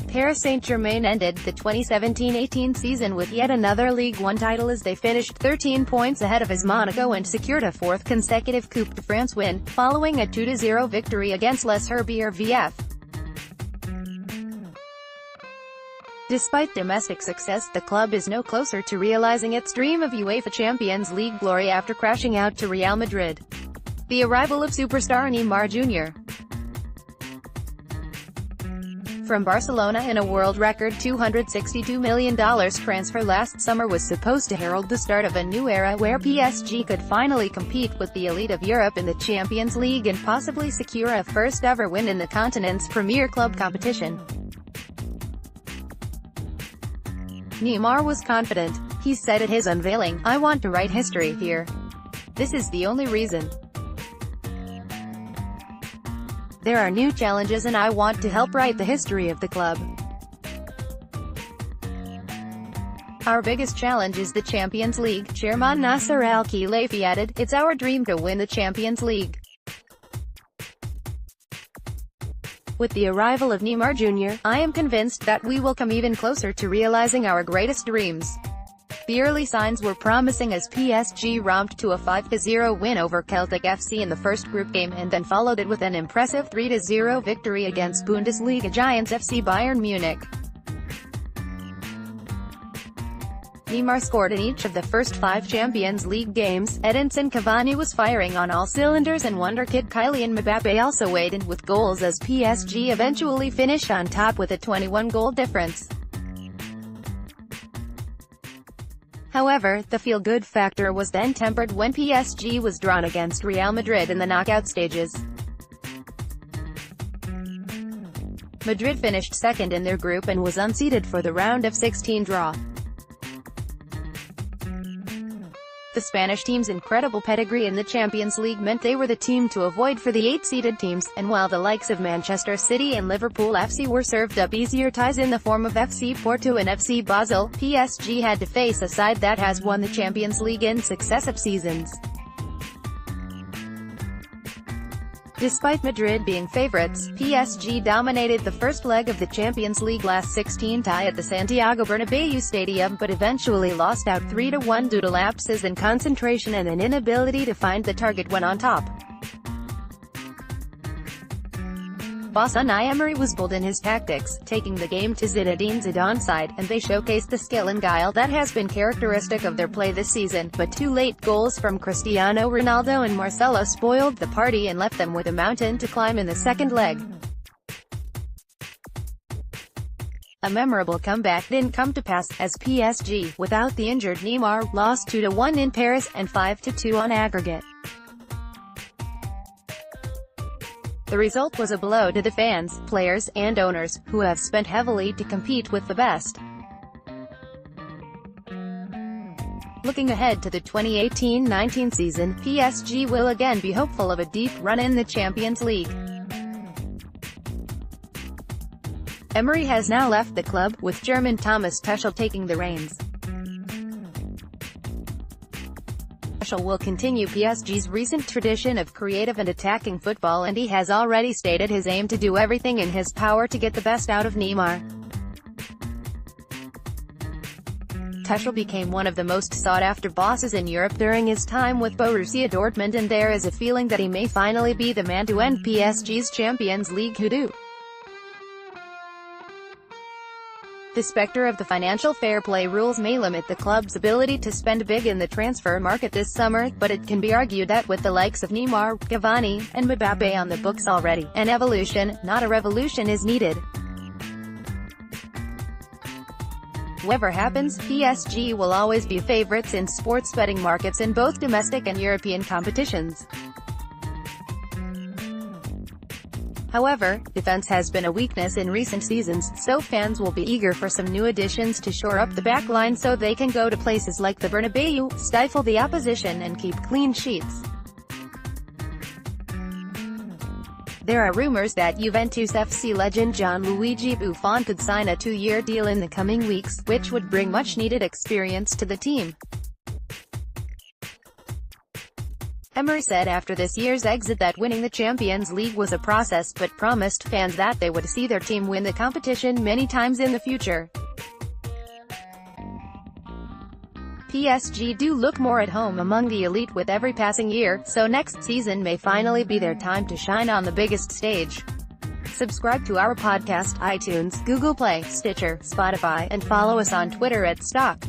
Paris Saint-Germain ended the 2017-18 season with yet another Ligue 1 title as they finished 13 points ahead of AS Monaco and secured a fourth consecutive Coupe de France win, following a 2-0 victory against Les Herbiers VF. Despite domestic success, the club is no closer to realizing its dream of UEFA Champions League glory after crashing out to Real Madrid. The arrival of superstar Neymar Jr. from Barcelona in a world record $262 million transfer last summer was supposed to herald the start of a new era where PSG could finally compete with the elite of Europe in the Champions League and possibly secure a first-ever win in the continent's premier club competition. Neymar was confident. He said at his unveiling, "I want to write history here. This is the only reason. There are new challenges and I want to help write the history of the club. Our biggest challenge is the Champions League," Chairman Nasser Al-Khelaifi added. "It's our dream to win the Champions League." With the arrival of Neymar Jr., I am convinced that we will come even closer to realizing our greatest dreams. The early signs were promising as PSG romped to a 5-0 win over Celtic FC in the first group game and then followed it with an impressive 3-0 victory against Bundesliga giants FC Bayern Munich. Neymar scored in each of the first 5 Champions League games. Edinson Cavani was firing on all cylinders and wonderkid Kylian Mbappe also weighed in with goals as PSG eventually finished on top with a 21-goal difference. However, the feel-good factor was then tempered when PSG was drawn against Real Madrid in the knockout stages. Madrid finished second in their group and was unseeded for the round of 16 draw. The Spanish team's incredible pedigree in the Champions League meant they were the team to avoid for the 8-seeded teams, and while the likes of Manchester City and Liverpool FC were served up easier ties in the form of FC Porto and FC Basel, PSG had to face a side that has won the Champions League in successive seasons. Despite Madrid being favourites, PSG dominated the first leg of the Champions League last 16 tie at the Santiago Bernabéu stadium but eventually lost out 3-1 due to lapses in concentration and an inability to find the target when on top. Boss Unai Emery was bold in his tactics, taking the game to Zinedine Zidane's side, and they showcased the skill and guile that has been characteristic of their play this season, but 2 late goals from Cristiano Ronaldo and Marcelo spoiled the party and left them with a mountain to climb in the second leg. A memorable comeback didn't come to pass, as PSG, without the injured Neymar, lost 2-1 in Paris, and 5-2 on aggregate. The result was a blow to the fans, players, and owners, who have spent heavily to compete with the best. Looking ahead to the 2018-19 season, PSG will again be hopeful of a deep run in the Champions League. Emery has now left the club, with German Thomas Tuchel taking the reins. Tuchel will continue PSG's recent tradition of creative and attacking football, and he has already stated his aim to do everything in his power to get the best out of Neymar. Tuchel became one of the most sought-after bosses in Europe during his time with Borussia Dortmund, and there is a feeling that he may finally be the man to end PSG's Champions League hoodoo. The specter of the financial fair play rules may limit the club's ability to spend big in the transfer market this summer, but it can be argued that with the likes of Neymar, Cavani, and Mbappe on the books already, an evolution, not a revolution, is needed. Whatever happens, PSG will always be favourites in sports betting markets in both domestic and European competitions. However, defense has been a weakness in recent seasons, so fans will be eager for some new additions to shore up the backline so they can go to places like the Bernabéu, stifle the opposition and keep clean sheets. There are rumors that Juventus FC legend Gianluigi Buffon could sign a 2-year deal in the coming weeks, which would bring much-needed experience to the team. Emery said after this year's exit that winning the Champions League was a process, but promised fans that they would see their team win the competition many times in the future. PSG do look more at home among the elite with every passing year, so next season may finally be their time to shine on the biggest stage. Subscribe to our podcast, iTunes, Google Play, Stitcher, Spotify, and follow us on Twitter @Stock.